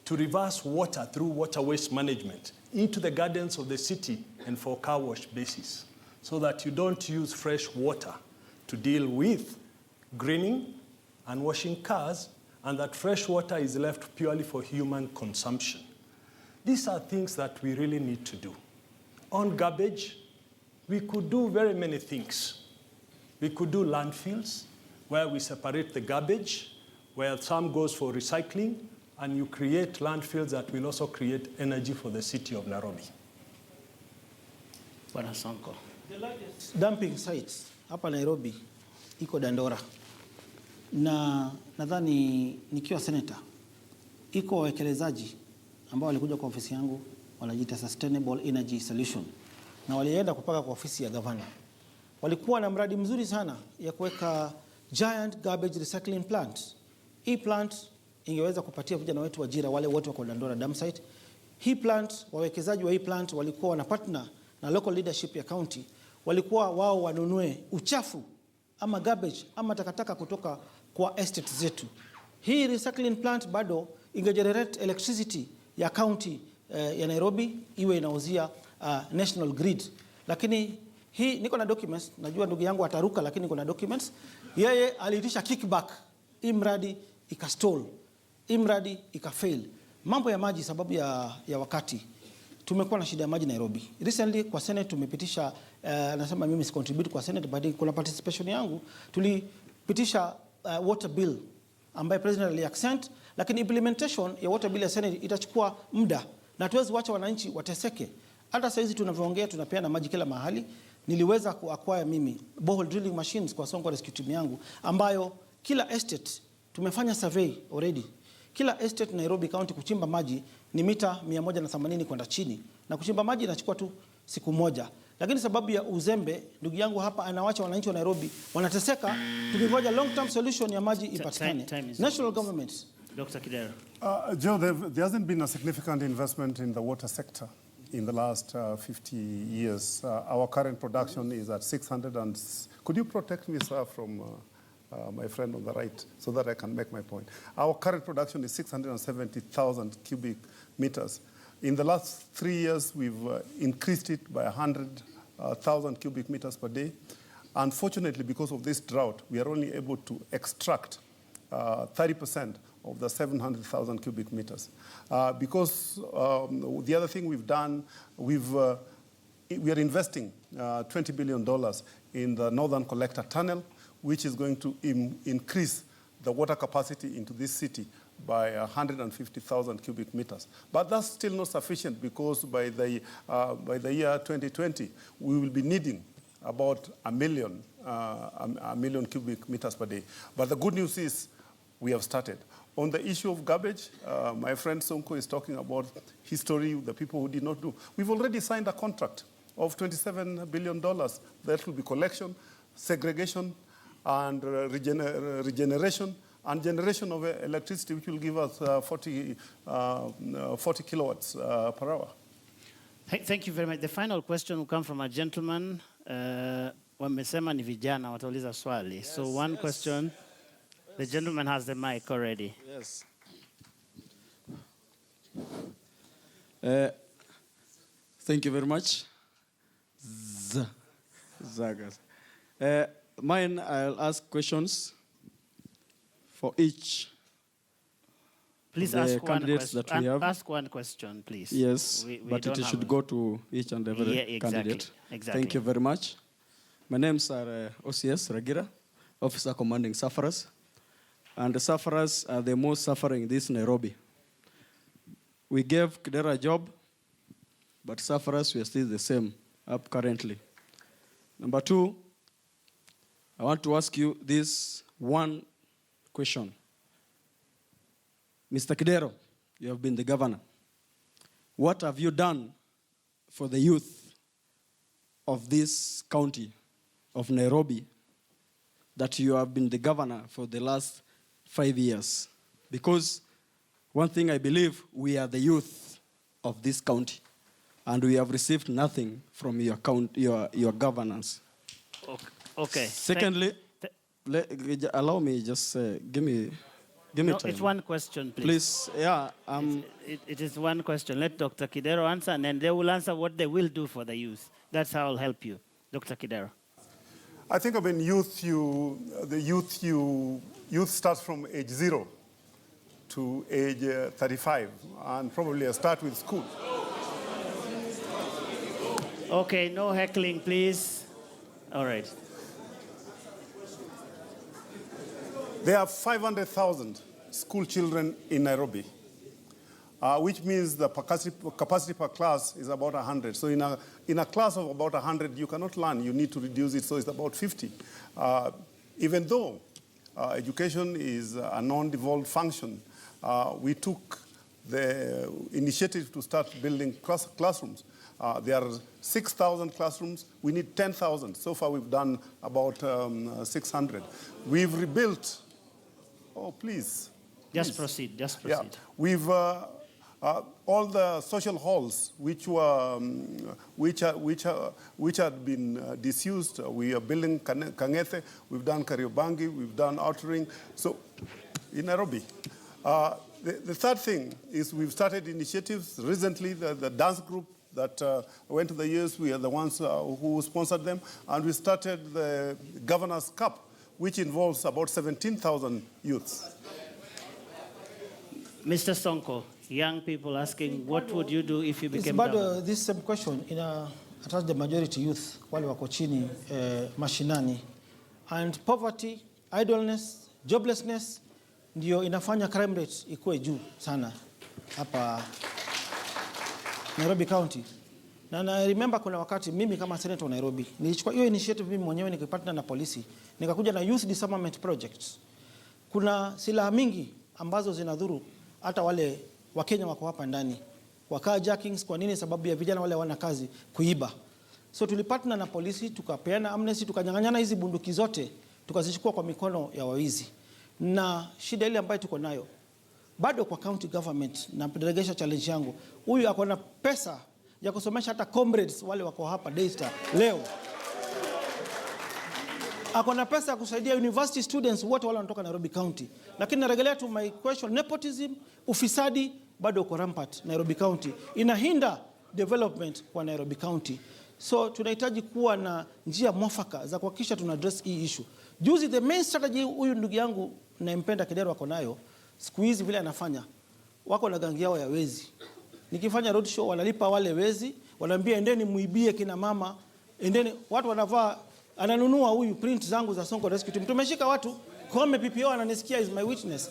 to reverse water through water waste management into the gardens of the city and for car wash basis, so that you don't use fresh water to deal with greening and washing cars, and that fresh water is left purely for human consumption. These are things that we really need to do. On garbage, we could do very many things. We could do landfills, where we separate the garbage, where some goes for recycling, and you create landfills that will also create energy for the city of Nairobi. Bwana Sonko. The largest dumping sites hapa Nairobi iko Dandora, na nadhani nikiwa senator iko wawekelezaji ambao walikuja kwa ofisi yangu, wanajiita Sustainable Energy Solution, na walienda kupaka kwa ofisi ya governor. Walikuwa na mradi mzuri sana ya kuweka giant garbage recycling plant. Hii plant ingeweza kupatia vijana wetu ajira, wale wote wako Dandora dump site. Hii plant, wawekezaji wa hii plant walikuwa wana partner na local leadership ya county, walikuwa wao wanunue uchafu ama garbage ama takataka kutoka kwa estate zetu. Hii recycling plant bado ingegenerate electricity ya county ya Nairobi, iwe inauzia national grid. Lakini hii niko na documents, najua ndugu yangu ataruka, lakini niko na documents. Yeye aliitisha kickback, hii mradi ikastall, hii mradi ikafail. Mambo ya maji sababu ya wakati. Tumekuwa na shida ya maji Nairobi. Recently kwa Senate tumepitisha, nasema mimi si contribute kwa Senate, but kuna participation yangu, tulipitisha water bill ambaye president ali-accent, lakini implementation ya water bill ya Senate itachukua muda, na tuwezi wacha wananchi wateseke. Hata sasa hizi tunavyoongea tunapeana maji kila mahali, niliweza kuacquire mimi borehole drilling machines kwa Sonko Rescue Team yangu, ambayo kila estate tumefanya survey already. Kila estate Nairobi County kuchimba maji ni mita 180 kwenda chini, na kuchimba maji inachukua tu siku moja. Lakini sababu ya uzembe, ndugu yangu hapa anawacha wananchi wa Nairobi wanateseka, tukingoja long term solution ya maji ipatikane. National government. Dr. Kidero. Joe, there hasn't been a significant investment in the water sector in the last 50 years. Our current production is at 600 and... Could you protect me, sir, from my friend on the right so that I can make my point? Our current production is 670,000 cubic meters. In the last 3 years, we've increased it by 100,000 cubic meters per day. Unfortunately, because of this drought, we are only able to extract 30% of the 700,000 cubic meters. Because the other thing we've done, we are investing $20 billion in the Northern Collector Tunnel, which is going to increase the water capacity into this city by 150,000 cubic meters. But that's still not sufficient, because by the year 2020, we will be needing about a million cubic meters per day. But the good news is we have started. On the issue of garbage, my friend Sonko is talking about history, the people who did not do. We've already signed a contract of $27 billion. That will be collection, segregation, and regeneration, and generation of electricity, which will give us 40 kilowatts per hour. Thank you very much. The final question will come from a gentleman. Wamesema ni vijana watauliza swali. Yes, so one question. The gentleman has the mic already. Yes. Thank you very much. Zagas. Mine, I'll ask questions for each. Please ask one question. Ask one question, please. Yes, but it should go to each and every candidate. Exactly. Thank you very much. My names are OCS Ragira, Officer Commanding Sufferers. And the sufferers are the most suffering in this Nairobi. We gave Kidera a job, but sufferers were still the same up currently. Number two, I want to ask you this one question. Mr. Kidero, you have been the governor. What have you done for the youth of this county of Nairobi that you have been the governor for the last 5 years? Because one thing I believe, we are the youth of this county, and we have received nothing from your governance. Okay. Secondly, allow me just give me time. It's one question, please. Please, yeah. It is one question. Let Dr. Kidero answer, and then they will answer what they will do for the youth. That's how I'll help you. Dr. Kidero. I think of youth starts from age 0 to age 35, and probably start with school. Okay, no heckling, please. All right. There are 500,000 school children in Nairobi, which means the capacity per class is about 100. So in a class of about 100, you cannot learn. You need to reduce it, so it's about 50. Even though education is a non-devolved function, we took the initiative to start building classrooms. There are 6,000 classrooms. We need 10,000. So far, we've done about 600. We've rebuilt. Oh, please. Just proceed. Just proceed. Yeah. We've all the social halls which had been disused. We are building Kang'ethe. We've done Kariobangi. We've done Outer Ring. So in Nairobi. The third thing is we've started initiatives recently. The dance group that went to the years, we are the ones who sponsored them. And we started the Governor's Cup, which involves about 17,000 youths. Mr. Sonko, young people asking, what would you do if you became governor? governor? This same question attached the majority youth, wale wako chini mashinani. And poverty, idleness, joblessness, ndio inafanya crime rate ikuwe juu sana hapa Nairobi County. Na remember kuna wakati mimi kama senator wa Nairobi nilichukua hiyo initiative mimi mwenyewe nikipatana na polisi, nikakuja na youth disarmament projects. Kuna silaha mingi ambazo zinadhuru hata wale Wakenya wako hapa ndani. Kwa carjackings, kwa nini? Sababu ya vijana wale wana kazi kuiba. So tulipatana na polisi, tukapeana amnesty, tukanyang'anyana hizi bunduki zote, tukazichukua kwa mikono ya wawizi. Na shida ile ambayo tuko nayo bado kwa county government, na delegation challenge yangu, huyu ako na pesa ya kusomesha hata comrades wale wako hapa Daystar leo. Ako na pesa ya kusaidia university students wote wale wanatoka Nairobi County. Lakini narejelea to my question, nepotism, ufisadi bado uko rampant Nairobi County. Inahinda development kwa Nairobi County. So tunahitaji kuwa na njia mwafaka za kuhakikisha tuna address hii issue. Juzi the main strategy huyu ndugu yangu nampenda Kidero wako nayo, siku hizi vile anafanya, wako na gangi yao ya wezi. Nikifanya road show wanalipa wale wezi, wanaambia endeni muibie kina mama, endeni, watu wanavaa, ananunua huyu print zangu za Sonko Rescue Team. Tumeshika watu, Kome PPO ananisikia, is my witness.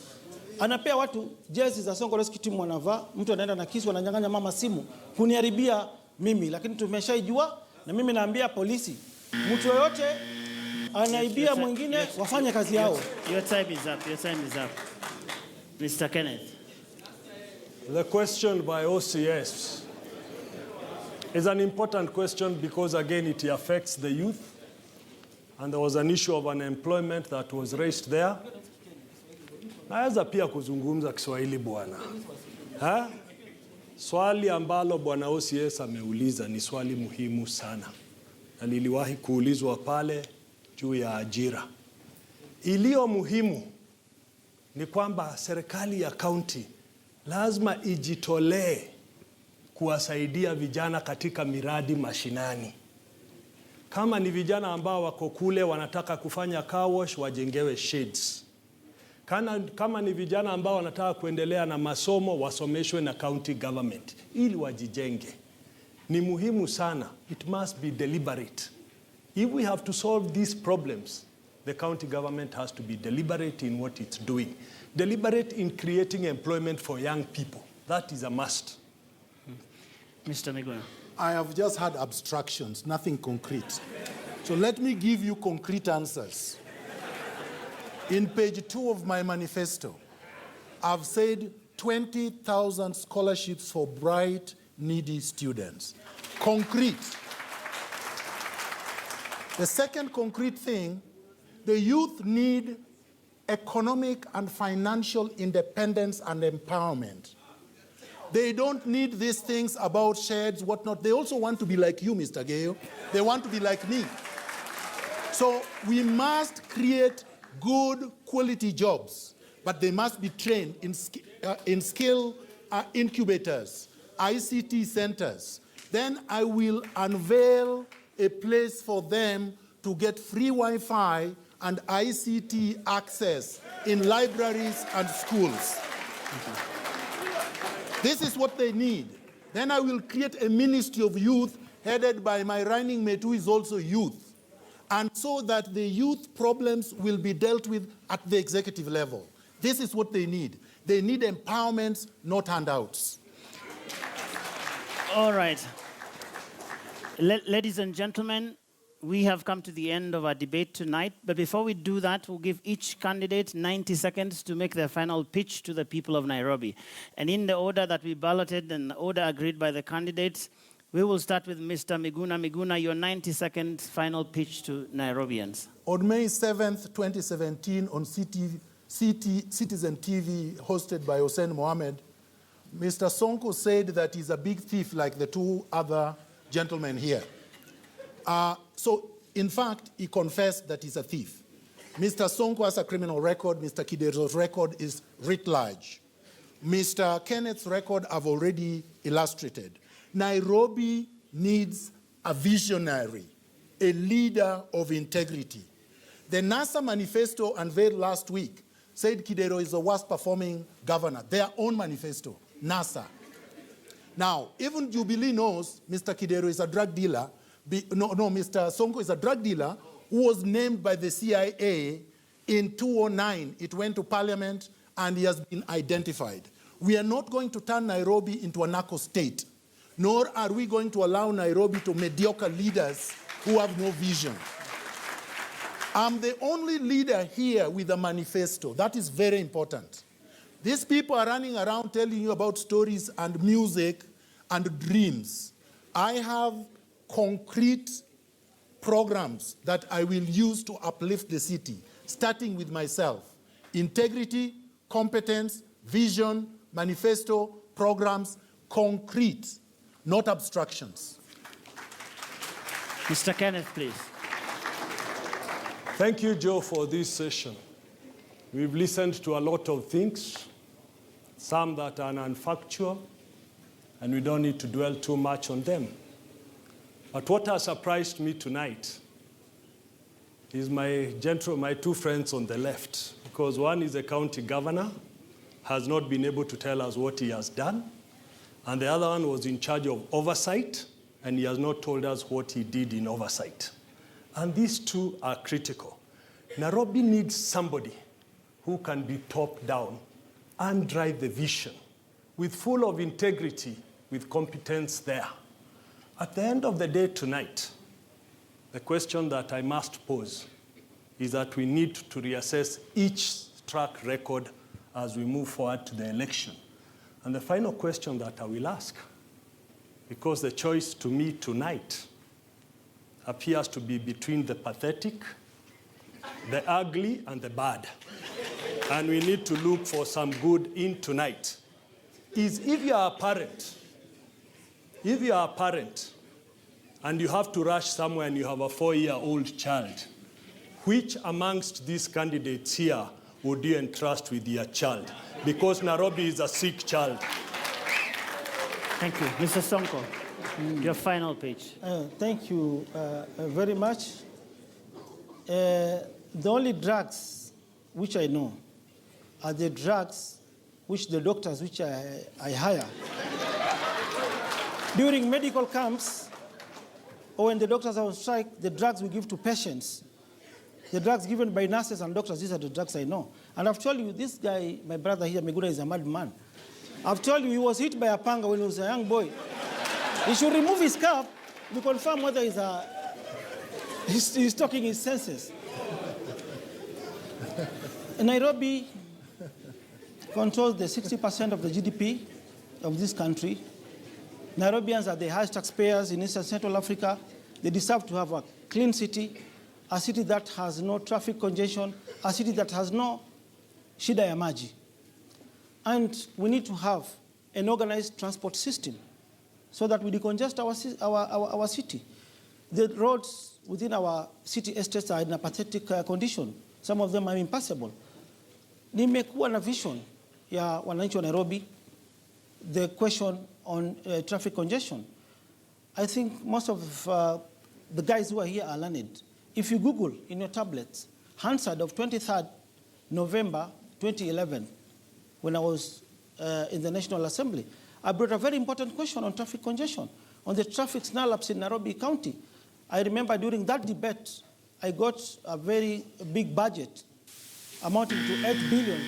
Anapea watu jezi za Sonko Rescue Team wanavaa, mtu anaenda na kisu ananyang'anya mama simu kuniharibia mimi, lakini tumeshaijua. Na mimi naambia polisi, mtu yoyote anaibia mwingine wafanye kazi yao. Your time is up. Your time is up. Mr. Kenneth. The question by OCS is an important question because, again, it affects the youth. And there was an issue of unemployment that was raised there. Naweza pia kuzungumza Kiswahili bwana. Swali ambalo bwana OCS ameuliza ni swali muhimu sana. Na liliwahi kuulizwa pale juu ya ajira. Iliyo muhimu ni kwamba serikali ya county lazima ijitolee kuwasaidia vijana katika miradi mashinani. Kama ni vijana ambao wako kule wanataka kufanya car wash, wajengewe sheds. Kama ni vijana ambao wanataka kuendelea na masomo, wasomeshwe na county government ili wajijenge. Ni muhimu sana. It must be deliberate. If we have to solve these problems, the county government has to be deliberate in what it's doing. Deliberate in creating employment for young people. That is a must. Mr. Miguna. I have just had abstractions, nothing concrete. So let me give you concrete answers. In page 2 of my manifesto, I've said 20,000 scholarships for bright, needy students. Concrete. The second concrete thing, the youth need economic and financial independence and empowerment. They don't need these things about sheds, whatnot. They also want to be like you, Mr. Gayo. They want to be like me. So we must create good quality jobs, but they must be trained in skill incubators, ICT centers. Then I will unveil a place for them to get free Wi-Fi and ICT access in libraries and schools. This is what they need. Then I will create a ministry of youth headed by my running mate who is also youth. And so that the youth problems will be dealt with at the executive level. This is what they need. They need empowerments, not handouts. All right. Ladies and gentlemen, we have come to the end of our debate tonight. But before we do that, we'll give each candidate 90 seconds to make their final pitch to the people of Nairobi. And in the order that we balloted and the order agreed by the candidates, we will start with Mr. Miguna. Miguna, your 90-second final pitch to Nairobians. On May 7th, 2017, on Citizen TV, hosted by Hussein Mohammed, Mr. Sonko said that he's a big thief like the two other gentlemen here. So, in fact, he confessed that he's a thief. Mr. Sonko has a criminal record. Mr. Kidero's record is writ large. Mr. Kenneth's record I've already illustrated. Nairobi needs a visionary, a leader of integrity. The NASA manifesto unveiled last week said Kidero is the worst performing governor. Their own manifesto, NASA. Now, even Jubilee knows Mr. Kidero is a drug dealer. Mr. Sonko is a drug dealer who was named by the CIA in 2009. It went to Parliament and he has been identified. We are not going to turn Nairobi into a narco state. nor are we going to allow Nairobi to mediocre leaders who have no vision. I'm the only leader here with a manifesto. That is very important. These people are running around telling you about stories and music and dreams. I have concrete programs that I will use to uplift the city, starting with myself. Integrity, competence, vision, manifesto, programs, concrete, not abstractions. Mr. Kenneth, please. Thank you, Joe, for this session. We've listened to a lot of things, some that are non-factual, and we don't need to dwell too much on them. But what has surprised me tonight is my two friends on the left, because one is a county governor, has not been able to tell us what he has done, and the other one was in charge of oversight, and he has not told us what he did in oversight. And these two are critical. Nairobi needs somebody who can be top down and drive the vision with full of integrity, with competence there. At the end of the day tonight, the question that I must pose is that we need to reassess each track record as we move forward to the election. And the final question that I will ask, because the choice to me tonight appears to be between the pathetic, the ugly, and the bad. And we need to look for some good in tonight. Is if you are a parent, and you have to rush somewhere and you have a 4-year-old child, which amongst these candidates here would you entrust with your child? Because Nairobi is a sick child. Thank you. Mr. Sonko, your final page. Thank you very much. The only drugs which I know are the drugs which the doctors which I hire. During medical camps, or when the doctors are on strike, the drugs we give to patients, the drugs given by nurses and doctors, these are the drugs I know. And I've told you, this guy, my brother here, Megura, is a madman. I've told you he was hit by a panga when he was a young boy. He should remove his cap to confirm whether he's talking his senses. Nairobi controls the 60% of the GDP of this country. Nairobians are the highest taxpayers in East and Central Africa. They deserve to have a clean city, a city that has no traffic congestion, a city that has no shida ya maji. And we need to have an organized transport system so that we decongest our city. The roads within our city estates are in a pathetic condition. Some of them are impassable. Nimekuwa na vision ya wananchi wa Nairobi, the question on traffic congestion. I think most of the guys who are here are learned. If you Google in your tablets, Hansard of 23rd November 2011, when I was in the National Assembly, I brought a very important question on traffic congestion, on the traffic snarl-ups in Nairobi County. I remember during that debate, I got a very big budget amounting to 8 billion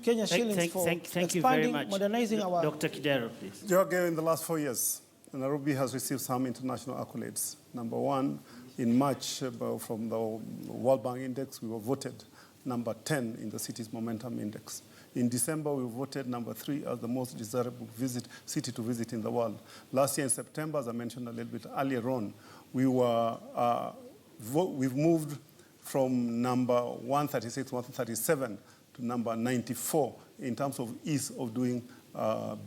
Kenya shillings for thank you very expanding, much. modernizing our... Dr. Kidero, please. Jorge, in the last 4 years, Nairobi has received some international accolades. Number one, in March, from the World Bank Index, we were voted number 10 in the city's Momentum Index. In December, we voted number 3 as the most desirable city to visit in the world. Last year in September, as I mentioned a little bit earlier on, we've moved from number 136, 137 to number 94 in terms of ease of doing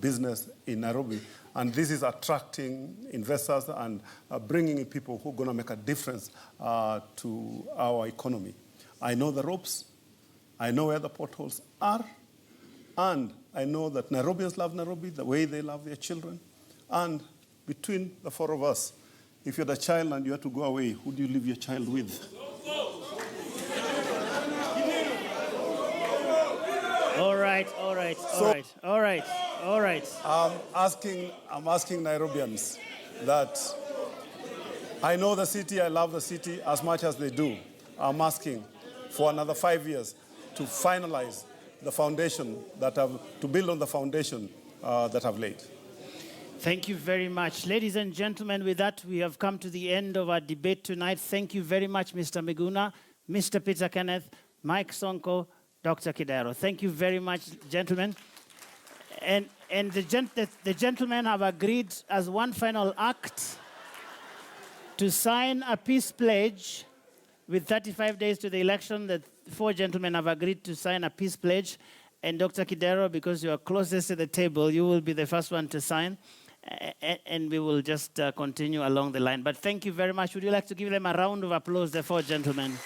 business in Nairobi. And this is attracting investors and bringing in people who are going to make a difference to our economy. I know the ropes. I know where the potholes are. And I know that Nairobians love Nairobi the way they love their children. And between the 4 of us, if you're the child and you have to go away, who do you leave your child with? All right. I'm asking Nairobians that I know the city, I love the city as much as they do. I'm asking for another 5 years to finalize the foundation to build on the foundation that I've laid. Thank you very much. Ladies and gentlemen, with that, we have come to the end of our debate tonight. Thank you very much, Mr. Miguna, Mr. Peter Kenneth, Mike Sonko, Dr. Kidero. Thank you very much, gentlemen. And the gentlemen have agreed as one final act to sign a peace pledge with 35 days to the election. The 4 gentlemen have agreed to sign a peace pledge. And Dr. Kidero, because you are closest to the table, you will be the first one to sign. And we will just continue along the line. But thank you very much. Would you like to give them a round of applause, the 4 gentlemen?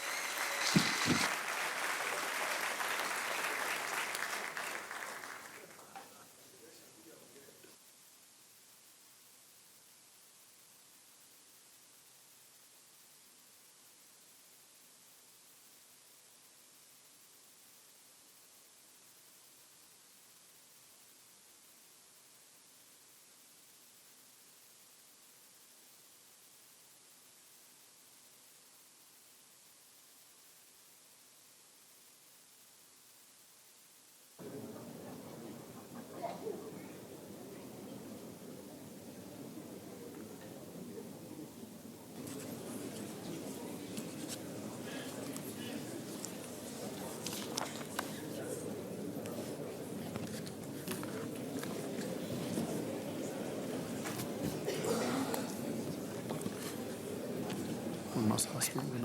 We must ask him when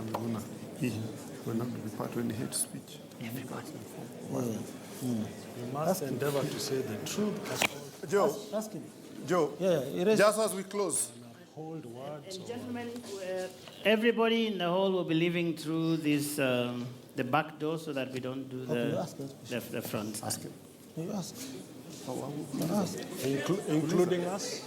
he will not be part of any hate speech. You must endeavor to say the truth. Joe, Ask him. Joe, just as we close. Hold words. And gentlemen, everybody in the hall will be leaving through this, the back door so that we don't do the front. Ask him. You ask. Oh, Ask. Including us?